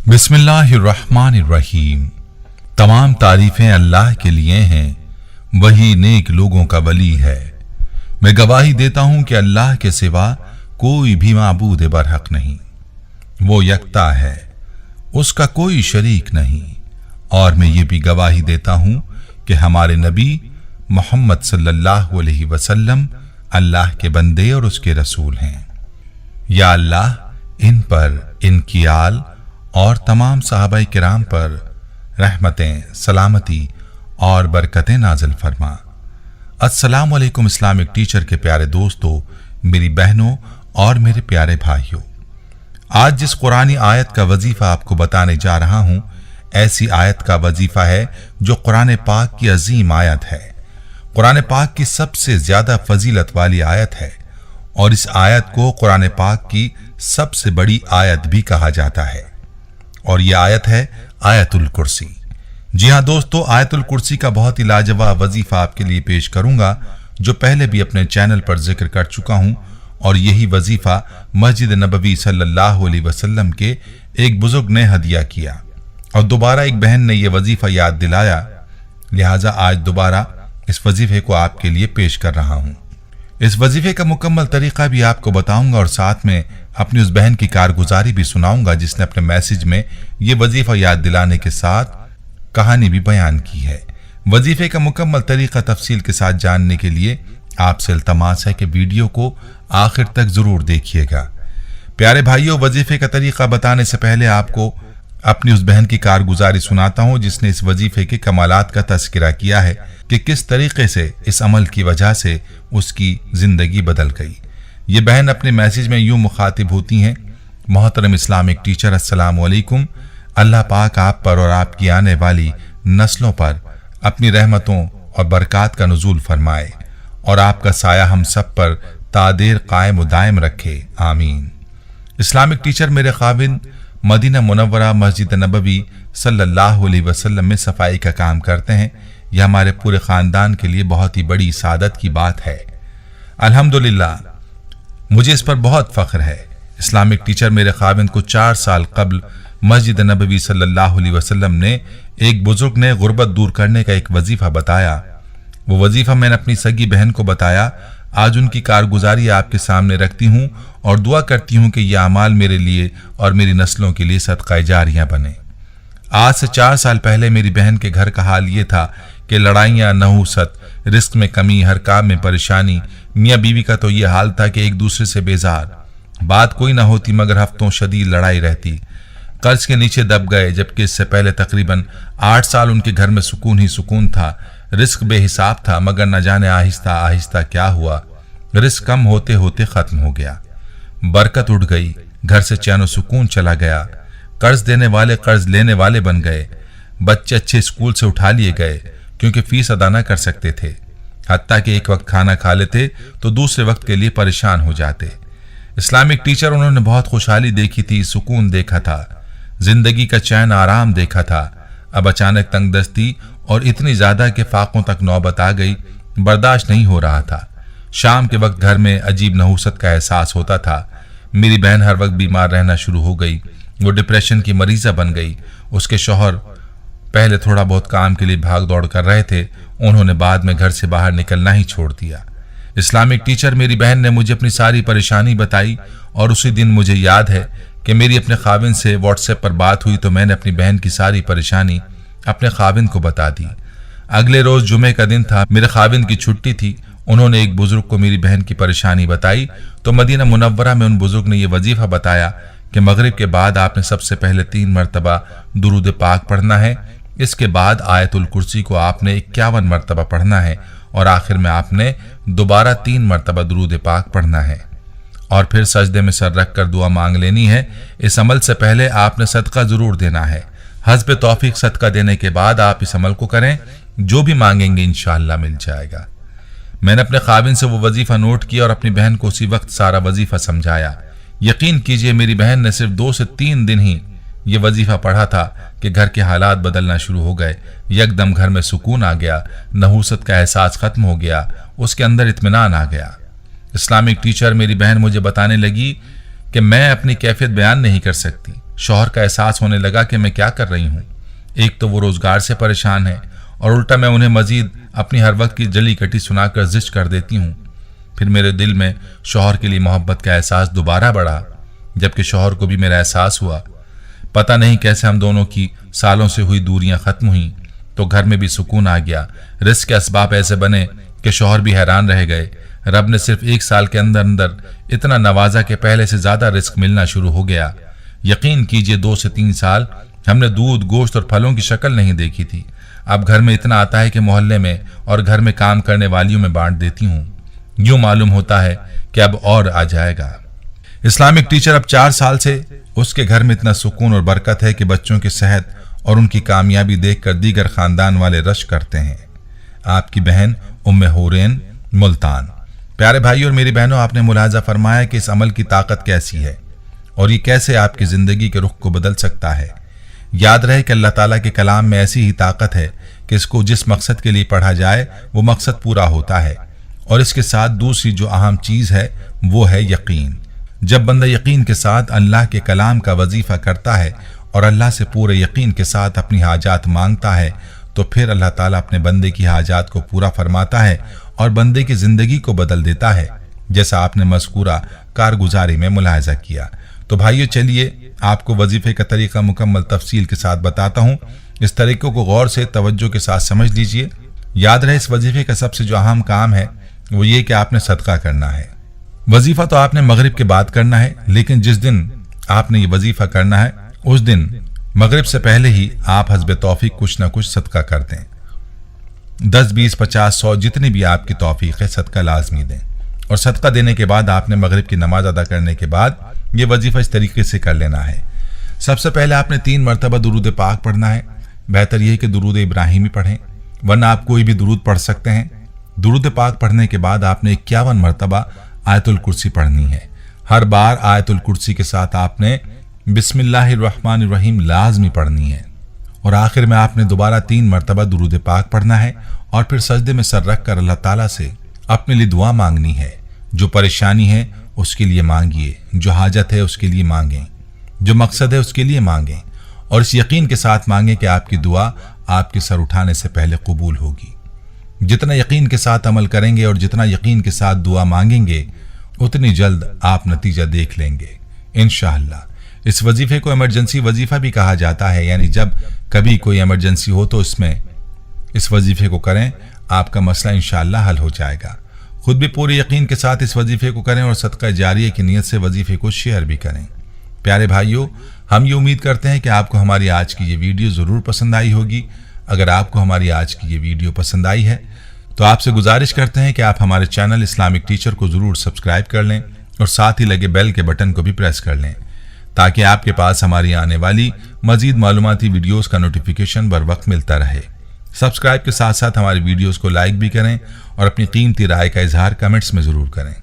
बिस्मिल्लाहिर्रहमानिर्रहीम। तमाम तारीफें अल्लाह के लिए हैं, वही नेक लोगों का वली है। मैं गवाही देता हूं कि अल्लाह के सिवा कोई भी माबूद बरहक नहीं, वो यकता है, उसका कोई शरीक नहीं। और मैं ये भी गवाही देता हूं कि हमारे नबी मोहम्मद सल्लल्लाहु अलैहि वसल्लम अल्लाह के बंदे और उसके रसूल हैं। या अल्लाह इन पर, इनकी आल और तमाम सहाबाए किराम पर रहमतें, सलामती और बरकतें नाज़िल फरमा। अस्सलामु अलैकुम इस्लामिक टीचर के प्यारे दोस्तों, मेरी बहनों और मेरे प्यारे भाइयों, आज जिस कुरानी आयत का वजीफा आपको बताने जा रहा हूं, ऐसी आयत का वजीफा है जो कुरान पाक की अजीम आयत है, कुरान पाक की सबसे ज्यादा फजीलत वाली आयत है और इस आयत को कुरान पाक की सबसे बड़ी आयत भी कहा जाता है और यह आयत है आयतुल कुर्सी। जी हां दोस्तों, आयतुल कुर्सी का बहुत ही लाजवाब वजीफा आपके लिए पेश करूंगा जो पहले भी अपने चैनल पर जिक्र कर चुका हूं और यही वजीफा मस्जिद नबवी सल्लल्लाहु अलैहि वसल्लम के एक बुजुर्ग ने हदिया किया और दोबारा एक बहन ने यह वजीफा याद दिलाया, लिहाजा आज दोबारा इस वजीफे को आपके लिए पेश कर रहा हूं। इस वजीफे का मुकम्मल तरीका भी आपको बताऊंगा और साथ में अपनी उस बहन की कारगुजारी भी सुनाऊंगा जिसने अपने मैसेज में ये वजीफा याद दिलाने के साथ कहानी भी बयान की है। वजीफे का मुकम्मल तरीका तफसील के साथ जानने के लिए आपसे इल्तमास है कि वीडियो को आखिर तक जरूर देखिएगा। प्यारे भाइयों, वजीफे का तरीका बताने से पहले आपको अपनी उस बहन की कारगुजारी सुनाता हूं जिसने इस वजीफे के कमालात का तस्करा किया है कि किस तरीके से इस अमल की वजह से उसकी जिंदगी बदल गई। ये बहन अपने मैसेज में यूं मुखातिब होती हैं, मोहतरम इस्लामिक टीचर, अस्सलामु अलैकुम। अल्लाह पाक आप पर और आपकी आने वाली नस्लों पर अपनी रहमतों और बरक़ात का नुज़ूल फरमाए और आपका साया हम सब पर तादेर कायम व दायम रखे, आमीन। इस्लामिक टीचर मेरे खाविंद मदीना मुनव्वरा मस्जिद नबवी सल्लल्लाहु अलैहि वसल्लम में सफाई का काम करते हैं। यह हमारे पूरे खानदान के लिए बहुत ही बड़ी सादत की बात है। अल्हम्दुलिल्लाह, मुझे इस पर बहुत फख्र है। इस्लामिक टीचर मेरे खाविंद को 4 साल कबल मस्जिद नबवी सल्लल्लाहु अलैहि वसल्लम ने एक बुजुर्ग ने गुर्बत दूर करने का एक वजीफा बताया। वो वजीफा मैंने अपनी सगी बहन को बताया। आज उनकी कारगुजारी आपके सामने रखती हूँ और दुआ करती हूँ कि यह अमाल मेरे लिए और मेरी नस्लों के लिए सदक़ाए जारियां बने। आज से 4 साल पहले मेरी बहन के घर का हाल ये था कि लड़ाइयाँ, नहूसत, रिस्क में कमी, हर काम में परेशानी। मियाँ बीवी का तो ये हाल था कि एक दूसरे से बेजार, बात कोई ना होती मगर हफ्तों शदीद लड़ाई रहती। कर्ज के नीचे दब गए, जबकि इससे पहले तकरीबन 8 साल उनके घर में सुकून ही सुकून था। रिस्क बेहिसाब था मगर न जाने आहिस्ता आहिस्ता क्या हुआ, रिस्क कम होते होते खत्म हो गया, बरकत उड़ गई, घर से चैन सुकून चला गया, कर्ज देने वाले कर्ज लेने वाले बन गए, बच्चे अच्छे स्कूल से उठा लिए गए क्योंकि फीस अदा न कर सकते थे, हत्ता कि एक वक्त खाना खा लेते तो दूसरे वक्त के लिए परेशान हो जाते। इस्लामिक टीचर, उन्होंने बहुत खुशहाली देखी थी, सुकून देखा था, जिंदगी का चैन आराम देखा था। अब अचानक तंगदस्ती और इतनी ज्यादा कि फाकों तक नौबत आ गई, बर्दाश्त नहीं हो रहा था। शाम के वक्त घर में अजीब नहूसत का एहसास होता था। मेरी बहन हर वक्त बीमार रहना शुरू हो गई, वो डिप्रेशन की मरीजा बन गई। उसके शौहर पहले थोड़ा बहुत काम के लिए भाग दौड़ कर रहे थे, उन्होंने बाद में घर से बाहर निकलना ही छोड़ दिया। इस्लामिक टीचर, मेरी बहन ने मुझे अपनी सारी परेशानी बताई और उसी दिन मुझे याद है कि मेरी अपने खाविंद से व्हाट्सएप पर बात हुई तो मैंने अपनी बहन की सारी परेशानी अपने खाविंद को बता दी। अगले रोज जुमे का दिन था, मेरे खाविंद की छुट्टी थी। उन्होंने एक बुजुर्ग को मेरी बहन की परेशानी बताई तो मदीना मुनव्वरा में उन बुजुर्ग ने यह वजीफा बताया कि मगरिब के बाद आपने सबसे पहले 3 मरतबा दुरूद पाक पढ़ना है, इसके बाद आयतुल कुर्सी को आपने 51 मरतबा पढ़ना है और आखिर में आपने दोबारा 3 मरतबा दुरूद पाक पढ़ना है और फिर सजदे में सर रख कर दुआ मांग लेनी है। इस अमल से पहले आपने सदका जरूर देना है। हस्ब तौफीक सदका देने के बाद आप इस अमल को करें, जो भी मांगेंगे इंशाअल्लाह मिल जाएगा। मैंने अपने खाविन से वो वजीफा नोट किया और अपनी बहन को उसी वक्त सारा वजीफा समझाया। यकीन कीजिए मेरी बहन ने सिर्फ 2 से 3 दिन ही ये वजीफा पढ़ा था कि घर के हालात बदलना शुरू हो गए। यकदम घर में सुकून आ गया, नहूसत का एहसास खत्म हो गया, उसके अंदर इत्मीनान आ गया। इस्लामिक टीचर, मेरी बहन मुझे बताने लगी कि मैं अपनी कैफियत बयान नहीं कर सकती, शौहर का एहसास होने लगा कि मैं क्या कर रही हूँ। एक तो वो रोजगार से परेशान है और उल्टा मैं उन्हें मजीद अपनी हर वक्त की जली कटी सुनाकर ज़िश्त कर देती हूँ। फिर मेरे दिल में शौहर के लिए मोहब्बत का एहसास दोबारा बढ़ा, जबकि शौहर को भी मेरा एहसास हुआ। पता नहीं कैसे हम दोनों की सालों से हुई दूरियां खत्म हुई तो घर में भी सुकून आ गया। रिस्क के असबाब ऐसे बने कि शौहर भी हैरान रह गए। रब ने सिर्फ 1 साल के अंदर अंदर इतना नवाजा कि पहले से ज्यादा रिस्क मिलना शुरू हो गया। यकीन कीजिए 2 से 3 साल हमने दूध, गोश्त और फलों की शक्ल नहीं देखी थी। अब घर में इतना आता है कि मोहल्ले में और घर में काम करने वालियों में बांट देती हूँ। यूं मालूम होता है कि अब और आ जाएगा। इस्लामिक टीचर अब 4 साल से उसके घर में इतना सुकून और बरकत है कि बच्चों की सेहत और उनकी कामयाबी देखकर दीगर खानदान वाले रश करते हैं। आपकी बहन उम्मे हुरैन, मुल्तान। प्यारे भाई और मेरी बहनों, आपने मुलाहाजा फरमाया कि इस अमल की ताकत कैसी है और ये कैसे आपकी जिंदगी के रुख को बदल सकता है। याद रहे कि अल्लाह ताला के कलाम में ऐसी ही ताकत है कि इसको जिस मकसद के लिए पढ़ा जाए वो मकसद पूरा होता है। और इसके साथ दूसरी जो अहम चीज है वो है यकीन। जब बंदा यकीन के साथ अल्लाह के कलाम का वजीफा करता है और अल्लाह से पूरे यकीन के साथ अपनी हाजात मांगता है तो फिर अल्लाह ताला अपने बंदे की हाजात को पूरा फरमाता है और बंदे की जिंदगी को बदल देता है, जैसा आपने मज़कूरा कारगुजारी में मुलाहिजा किया। तो भाइयों, चलिए आपको वजीफे का तरीका मुकम्मल तफसील के साथ बताता हूँ। इस तरीके को गौर से तवज्जो के साथ समझ लीजिए। याद रहे, इस वजीफे का सबसे जो अहम काम है वो ये कि आपने सदका करना है। वजीफा तो आपने मगरिब के बाद करना है, लेकिन जिस दिन आपने ये वजीफा करना है उस दिन मगरिब से पहले ही आप हस्बे तौफीक कुछ ना कुछ सदका कर दें। 10, 20, 50, 100 जितनी भी आपकी तौफीक है सदका लाजमी दें। और सदका देने के बाद आपने मगरिब की नमाज अदा करने के बाद ये वजीफा इस तरीके से कर लेना है। सबसे पहले आपने 3 मरतबा दुरूद पाक पढ़ना है। बेहतर यह कि दुरूद इब्राहिमी पढ़ें, वरना आप कोई भी दुरूद पढ़ सकते हैं। दुरूद पाक पढ़ने के बाद आपने 51 मरतबा आयतुल कुर्सी पढ़नी है। हर बार आयतुल कुर्सी के साथ आपने बिस्मिल्लाहिर्रहमानिर्रहीम लाजमी पढ़नी है। और आखिर में आपने दोबारा 3 मरतबा दुरूद पाक पढ़ना है और फिर सजदे में सर रख कर अल्लाह ताला से अपने लिए दुआ मांगनी है। जो परेशानी है उसके लिए मांगिए, जो हाजत है उसके लिए मांगें, जो मकसद है उसके लिए मांगें और इस यकीन के साथ मांगें कि आपकी दुआ आपके सर उठाने से पहले कबूल होगी। जितना यकीन के साथ अमल करेंगे और जितना यकीन के साथ दुआ मांगेंगे उतनी जल्द आप नतीजा देख लेंगे इंशाअल्लाह। इस वजीफे को इमरजेंसी वजीफा भी कहा जाता है, यानी जब कभी कोई इमरजेंसी हो तो इसमें इस वजीफे को करें, आपका मसला इंशाअल्लाह हल हो जाएगा। खुद भी पूरे यकीन के साथ इस वजीफे को करें और सदका जारिया की नीयत से वजीफे को शेयर भी करें। प्यारे भाइयों, हम ये उम्मीद करते हैं कि आपको हमारी आज की ये वीडियो ज़रूर पसंद आई होगी। अगर आपको हमारी आज की ये वीडियो पसंद आई है तो आपसे गुजारिश करते हैं कि आप हमारे चैनल इस्लामिक टीचर को ज़रूर सब्सक्राइब कर लें और साथ ही लगे बेल के बटन को भी प्रेस कर लें, ताकि आपके पास हमारी आने वाली मजीद मालूमाती वीडियोस का नोटिफिकेशन बर वक्त मिलता रहे। सब्सक्राइब के साथ साथ हमारी वीडियोस को लाइक भी करें और अपनी कीमती राय का इजहार कमेंट्स में ज़रूर करें।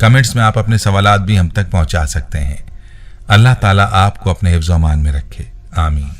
कमेंट्स में आप अपने सवालात भी हम तक पहुंचा सकते हैं। अल्लाह ताला आपको अपने हिफ्ज़-ओ-अमान में रखे। आमीन।